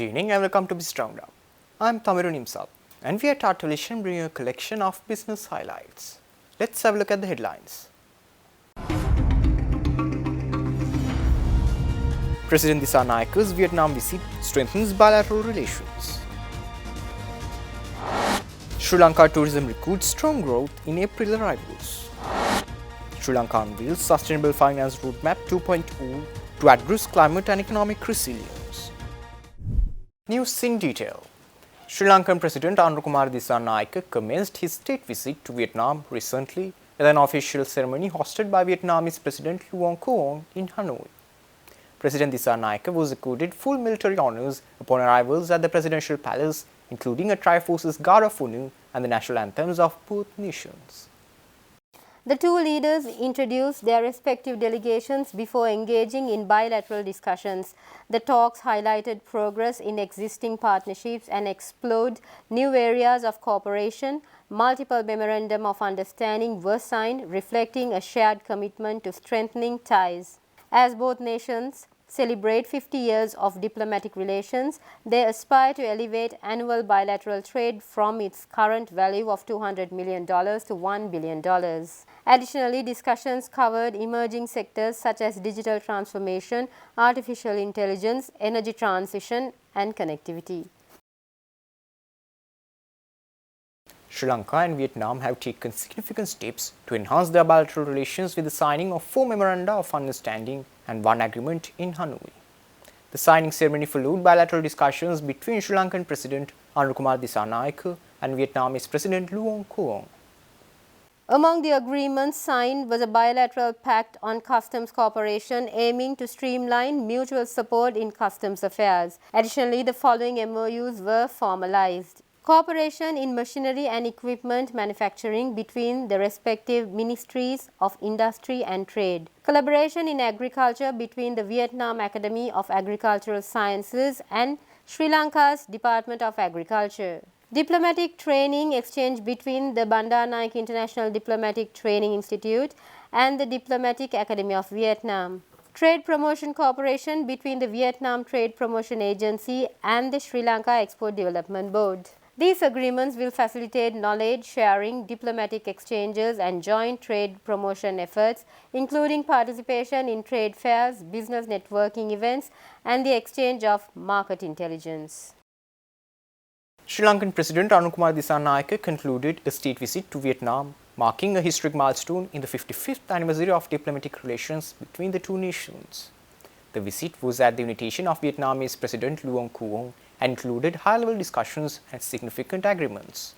evening and welcome to Biz RoundUp. I'm Tamiru Nimsal and we at our television bring you a collection of business highlights. Let's have a look at the headlines. President Dissanayaka's Vietnam visit strengthens bilateral relations. Sri Lanka tourism records strong growth in April arrivals. Sri Lanka unveils Sustainable Finance Roadmap 2.0 to address climate and economic resilience. News in detail. Sri Lankan President Anukumar Dissanayaka commenced his state visit to Vietnam recently with an official ceremony hosted by Vietnamese President Luong Quoc in Hanoi. President Dissanayaka was accorded full military honours upon arrivals at the Presidential Palace, including a Tri-Forces Guard of Honour and the national anthems of both nations. The two leaders introduced their respective delegations before engaging in bilateral discussions. The talks highlighted progress in existing partnerships and explored new areas of cooperation. Multiple memorandum of understanding were signed, reflecting a shared commitment to strengthening ties. As both nations celebrate 50 years of diplomatic relations, they aspire to elevate annual bilateral trade from its current value of $200 million to $1 billion. Additionally, discussions covered emerging sectors such as digital transformation, artificial intelligence, energy transition, and connectivity. Sri Lanka and Vietnam have taken significant steps to enhance their bilateral relations with the signing of 4 memoranda of understanding and 1 agreement in Hanoi. The signing ceremony followed bilateral discussions between Sri Lankan President Anukumar Dissanayaka and Vietnamese President Luong Quoc. Among the agreements signed was a bilateral pact on customs cooperation aiming to streamline mutual support in customs affairs. Additionally, the following MOUs were formalized. Cooperation in machinery and equipment manufacturing between the respective ministries of industry and trade. Collaboration in agriculture between the Vietnam Academy of Agricultural Sciences and Sri Lanka's Department of Agriculture. Diplomatic training exchange between the Bandar Naik International Diplomatic Training Institute and the Diplomatic Academy of Vietnam. Trade promotion cooperation between the Vietnam Trade Promotion Agency and the Sri Lanka Export Development Board. These agreements will facilitate knowledge sharing, diplomatic exchanges, and joint trade promotion efforts, including participation in trade fairs, business networking events, and the exchange of market intelligence. Sri Lankan President Anukumar Dissanayaka concluded a state visit to Vietnam, marking a historic milestone in the 55th anniversary of diplomatic relations between the two nations. The visit was at the invitation of Vietnamese President Luong Quoc and included high-level discussions and significant agreements.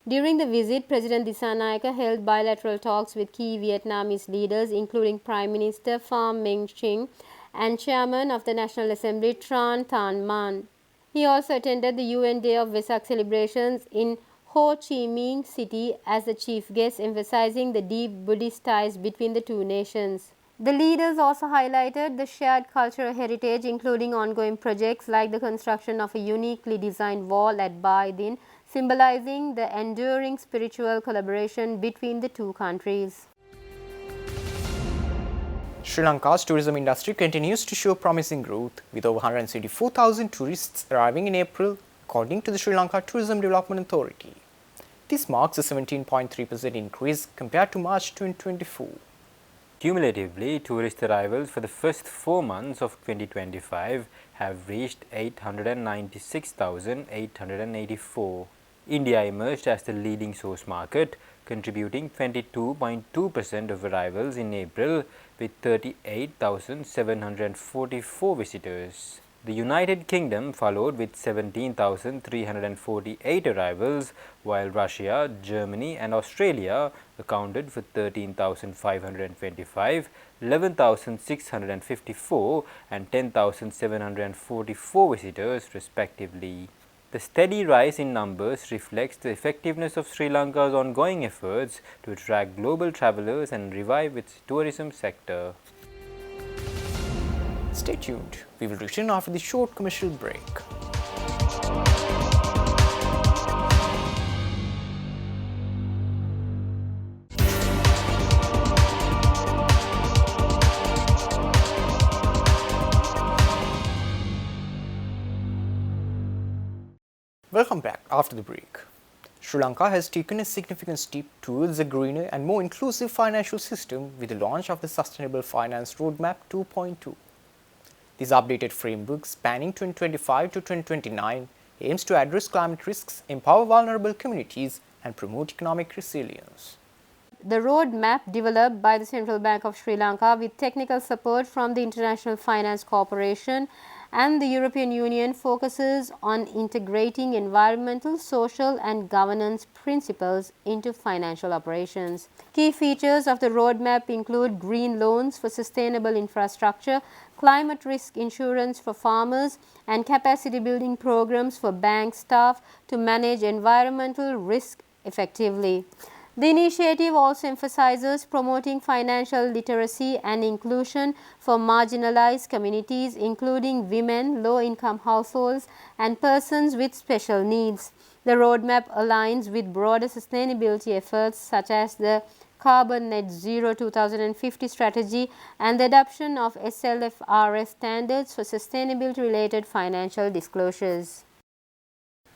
During the visit, President Dissanayaka held bilateral talks with key Vietnamese leaders, including Prime Minister Pham Minh Chinh and Chairman of the National Assembly Tran Thanh Man. He also attended the UN Day of Vesak celebrations in Ho Chi Minh City as the chief guest, emphasizing the deep Buddhist ties between the two nations. The leaders also highlighted the shared cultural heritage, including ongoing projects like the construction of a uniquely designed wall at Ba Dinh, symbolizing the enduring spiritual collaboration between the two countries. Sri Lanka's tourism industry continues to show promising growth, with over 174,000 tourists arriving in April, according to the Sri Lanka Tourism Development Authority. This marks a 17.3% increase compared to March 2024. Cumulatively, tourist arrivals for the first 4 months of 2025 have reached 896,884. India emerged as the leading source market, contributing 22.2% of arrivals in April with 38,744 visitors. The United Kingdom followed with 17,348 arrivals, while Russia, Germany and Australia accounted for 13,525, 11,654 and 10,744 visitors respectively. The steady rise in numbers reflects the effectiveness of Sri Lanka's ongoing efforts to attract global travellers and revive its tourism sector. Stay tuned. We will return after the short commercial break. Welcome back after the break. Sri Lanka has taken a significant step towards a greener and more inclusive financial system with the launch of the Sustainable Finance Roadmap 2.2. This updated framework spanning 2025 to 2029 aims to address climate risks, empower vulnerable communities, and promote economic resilience. The roadmap, developed by the Central Bank of Sri Lanka with technical support from the International Finance Corporation and the European Union, focuses on integrating environmental, social and governance principles into financial operations. Key features of the roadmap include green loans for sustainable infrastructure, climate risk insurance for farmers, and capacity building programs for bank staff to manage environmental risk effectively. The initiative also emphasizes promoting financial literacy and inclusion for marginalized communities, including women, low-income households, and persons with special needs. The roadmap aligns with broader sustainability efforts such as the Carbon Net Zero 2050 strategy and the adoption of SLFRS standards for sustainability-related financial disclosures.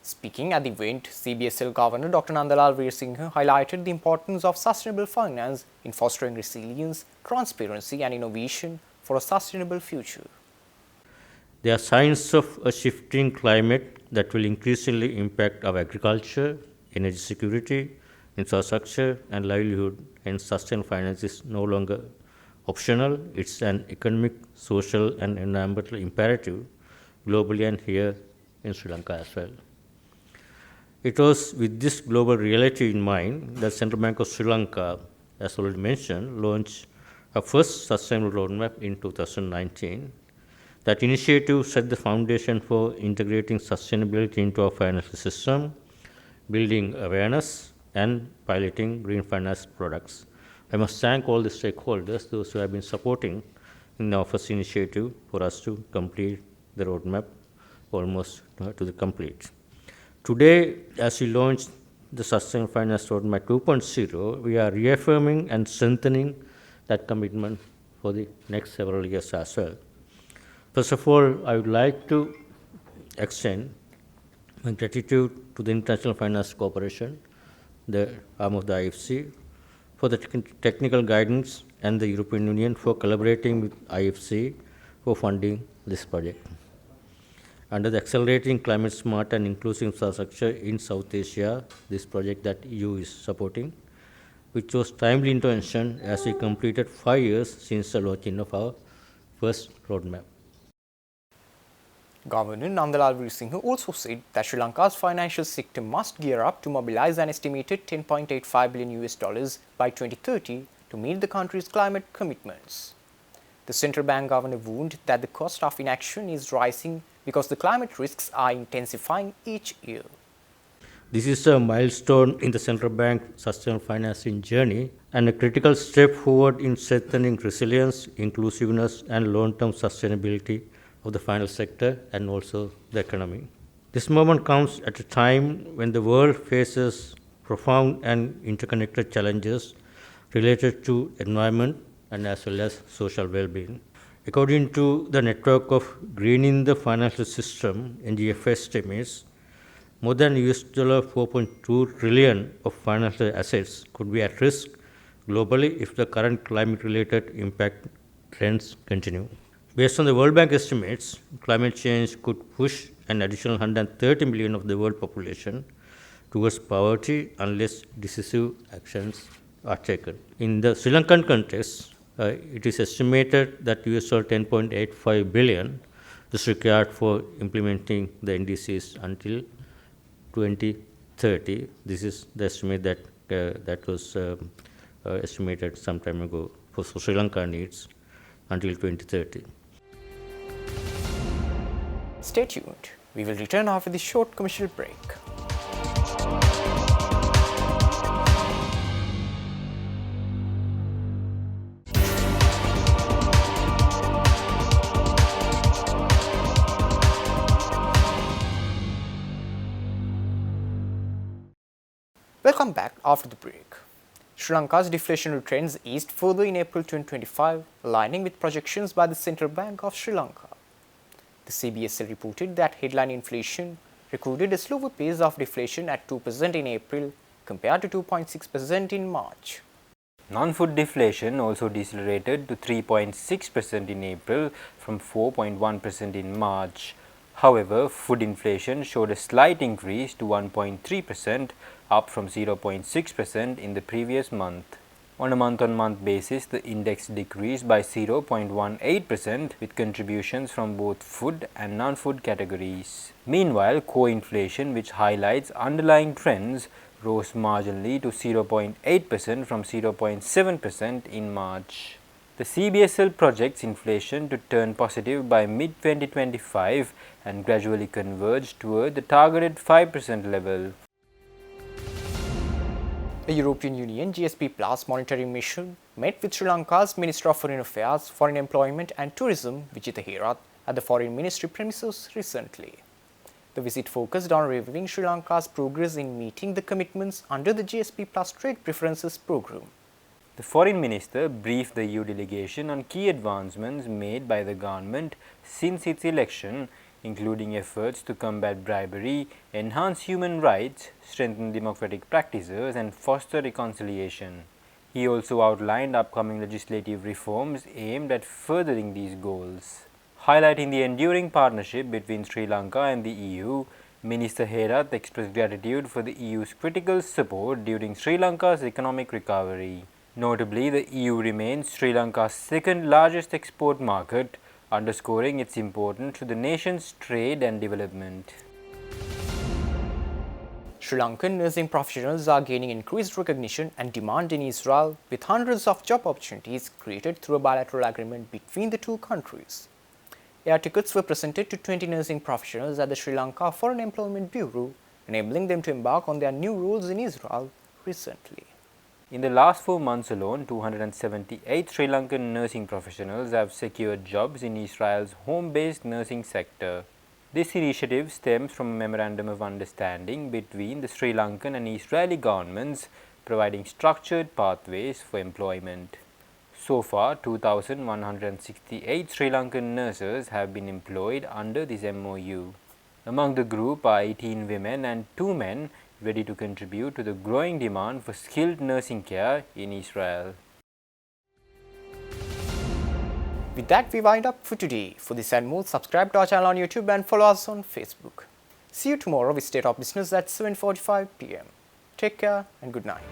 Speaking at the event, CBSL Governor Dr. Nandalal Veerasinghe highlighted the importance of sustainable finance in fostering resilience, transparency and innovation for a sustainable future. There are signs of a shifting climate that will increasingly impact our agriculture, energy security, infrastructure and livelihood, and sustainable finance is no longer optional. It's an economic, social and environmental imperative globally and here in Sri Lanka as well. It was with this global reality in mind that Central Bank of Sri Lanka, as already mentioned, launched a first sustainable roadmap in 2019. That initiative set the foundation for integrating sustainability into our financial system, building awareness, and piloting green finance products. I must thank all the stakeholders, those who have been supporting in our first initiative for us to complete the roadmap almost to the complete. Today, as we launch the Sustainable Finance Roadmap 2.0, we are reaffirming and strengthening that commitment for the next several years as well. First of all, I would like to extend my gratitude to the International Finance Corporation, the arm of the IFC, for the technical guidance and the European Union for collaborating with IFC for funding this project. Under the Accelerating Climate Smart and Inclusive Infrastructure in South Asia, this project that EU is supporting, which was timely intervention as we completed 5 years since the launching of our first roadmap. Governor Nandalal Veerasinghe also said that Sri Lanka's financial sector must gear up to mobilize an estimated $10.85 billion by 2030 to meet the country's climate commitments. The central bank governor warned that the cost of inaction is rising because the climate risks are intensifying each year. This is a milestone in the central bank sustainable financing journey and a critical step forward in strengthening resilience, inclusiveness, and long-term sustainability of the financial sector and also the economy. This moment comes at a time when the world faces profound and interconnected challenges related to environment and as well as social well-being. According to the network of Greening the Financial System, NGF estimates, more than $4.2 trillion of financial assets could be at risk globally if the current climate-related impact trends continue. Based on the World Bank estimates, climate change could push an additional 130 million of the world population towards poverty unless decisive actions are taken. In the Sri Lankan context, it is estimated that $10.85 billion is required for implementing the NDCs until 2030. This is the estimate that was estimated some time ago for Sri Lanka needs until 2030. Stay tuned. We will return after this short commercial break. Welcome back after the break. Sri Lanka's deflationary trends eased further in April 2025, aligning with projections by the Central Bank of Sri Lanka. The CBSL reported that headline inflation recorded a slower pace of deflation at 2% in April compared to 2.6% in March. Non-food deflation also decelerated to 3.6% in April from 4.1% in March. However, food inflation showed a slight increase to 1.3%, up from 0.6% in the previous month. On a month-on-month basis, the index decreased by 0.18% with contributions from both food and non-food categories. Meanwhile, core inflation, which highlights underlying trends, rose marginally to 0.8% from 0.7% in March. The CBSL projects inflation to turn positive by mid-2025 and gradually converge toward the targeted 5% level. A European Union GSP Plus monitoring mission met with Sri Lanka's Minister of Foreign Affairs, Foreign Employment and Tourism, Vijitha Herath, at the Foreign Ministry premises recently. The visit focused on reviewing Sri Lanka's progress in meeting the commitments under the GSP Plus Trade Preferences Programme. The Foreign Minister briefed the EU delegation on key advancements made by the government since its election, including efforts to combat bribery, enhance human rights, strengthen democratic practices and foster reconciliation. He also outlined upcoming legislative reforms aimed at furthering these goals. Highlighting the enduring partnership between Sri Lanka and the EU, Minister Herath expressed gratitude for the EU's critical support during Sri Lanka's economic recovery. Notably, the EU remains Sri Lanka's second largest export market, underscoring its importance to the nation's trade and development. Sri Lankan nursing professionals are gaining increased recognition and demand in Israel, with hundreds of job opportunities created through a bilateral agreement between the two countries. Air tickets were presented to 20 nursing professionals at the Sri Lanka Foreign Employment Bureau, enabling them to embark on their new roles in Israel recently. In the last 4 months alone, 278 Sri Lankan nursing professionals have secured jobs in Israel's home-based nursing sector. This initiative stems from a memorandum of understanding between the Sri Lankan and Israeli governments, providing structured pathways for employment. So far, 2,168 Sri Lankan nurses have been employed under this MOU. Among the group are 18 women and 2 men ready to contribute to the growing demand for skilled nursing care in Israel. With that, we wind up for today. For this and more, subscribe to our channel on YouTube and follow us on Facebook. See you tomorrow with State of Business at 7:45 p.m. Take care and good night.